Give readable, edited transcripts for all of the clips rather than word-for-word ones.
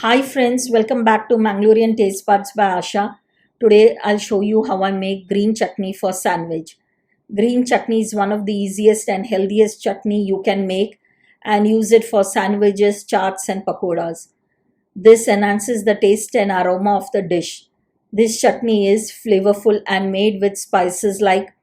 Hi friends, welcome back to Mangalorean Taste Buds by Asha. Today I'll show you how I make green chutney for sandwich. Green chutney is one of the easiest and healthiest chutney you can make and use it for sandwiches, chaats and pakoras. This enhances the taste and aroma of the dish. This chutney is flavorful and made with spices like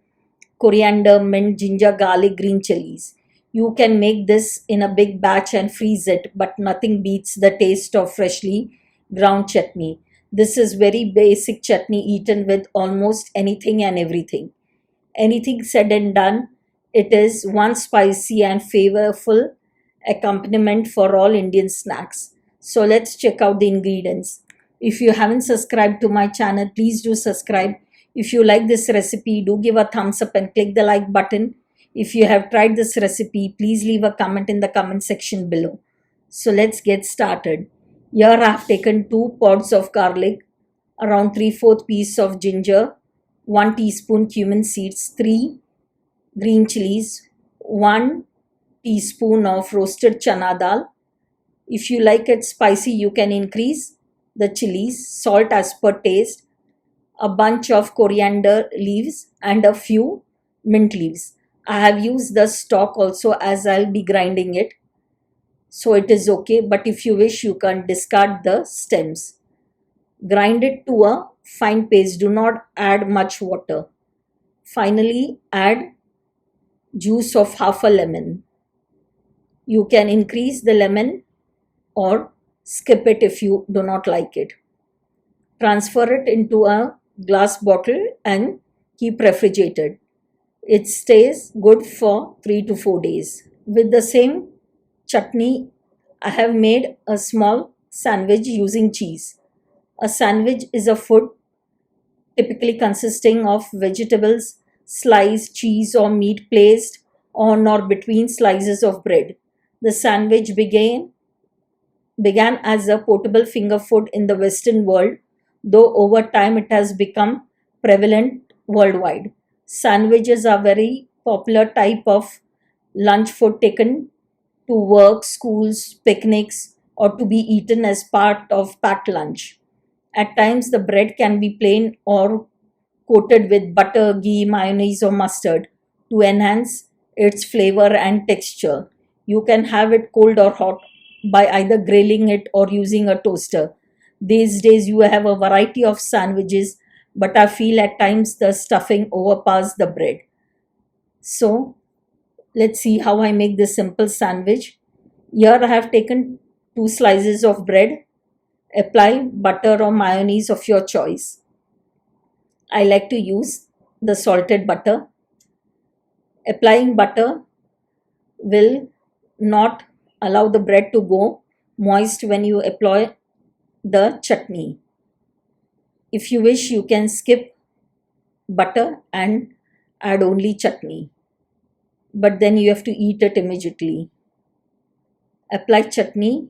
coriander, mint, ginger, garlic, green chilies. You can make this in a big batch and freeze it, but nothing beats the taste of freshly ground chutney. This is very basic chutney eaten with almost anything and everything. Anything said and done, it is one spicy and flavorful accompaniment for all Indian snacks. So let's check out the ingredients. If you haven't subscribed to my channel, please do subscribe. If you like this recipe, do give a thumbs up and click the like button. If you have tried this recipe, please leave a comment in the comment section below. So let's get started. Here I have taken 2 pods of garlic, around 3/4 piece of ginger, 1 teaspoon cumin seeds, 3 green chilies, 1 teaspoon of roasted chana dal. If you like it spicy, you can increase the chilies, salt as per taste, a bunch of coriander leaves and a few mint leaves. I have used the stalk also as I'll be grinding it. So it is okay, but if you wish, you can discard the stems. Grind it to a fine paste. Do not add much water. Finally, add juice of half a lemon. You can increase the lemon or skip it if you do not like it. Transfer it into a glass bottle and keep refrigerated. It stays good for 3 to 4 days. With the same chutney, I have made a small sandwich using cheese. A sandwich is a food typically consisting of vegetables, sliced cheese or meat placed on or between slices of bread. The sandwich began as a portable finger food in the Western world, though over time it has become prevalent worldwide. Sandwiches are very popular type of lunch food taken to work, schools, picnics, or to be eaten as part of packed lunch. At times, the bread can be plain or coated with butter, ghee, mayonnaise, or mustard to enhance its flavor and texture. You can have it cold or hot by either grilling it or using a toaster. These days, you have a variety of sandwiches, but I feel at times the stuffing overpowers the bread. So, let's see how I make this simple sandwich. Here I have taken 2 slices of bread. Apply butter or mayonnaise of your choice. I like to use the salted butter. Applying butter will not allow the bread to go moist when you apply the chutney. If you wish, you can skip butter and add only chutney, but then you have to eat it immediately. Apply chutney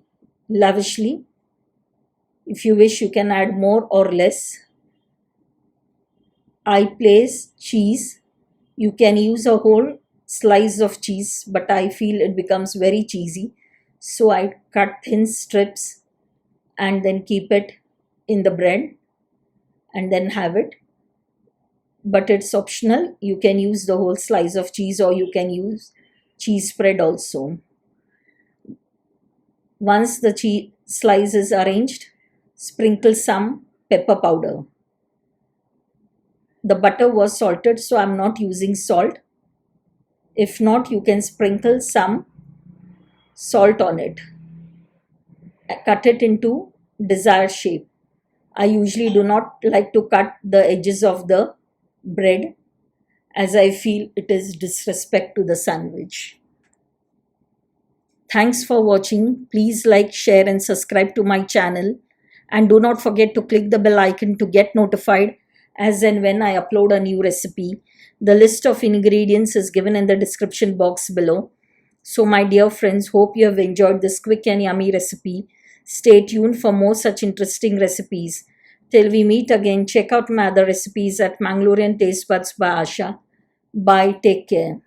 lavishly. If you wish, you can add more or less. I place cheese. You can use a whole slice of cheese, but I feel it becomes very cheesy. So I cut thin strips and then keep it in the bread and then have it. But it's optional. You can use the whole slice of cheese or you can use cheese spread also. Once the cheese slice is arranged, sprinkle some pepper powder. The butter was salted, so I'm not using salt. If not, you can sprinkle some salt on it. Cut it into desired shape. I usually do not like to cut the edges of the bread as I feel it is disrespect to the sandwich. Thanks for watching. Please like, share and subscribe to my channel. And do not forget to click the bell icon to get notified as and when I upload a new recipe. The list of ingredients is given in the description box below. So my dear friends, hope you have enjoyed this quick and yummy recipe. Stay tuned for more such interesting recipes. Till we meet again, check out my other recipes at Mangalorean Taste Buds by Asha. Bye, take care.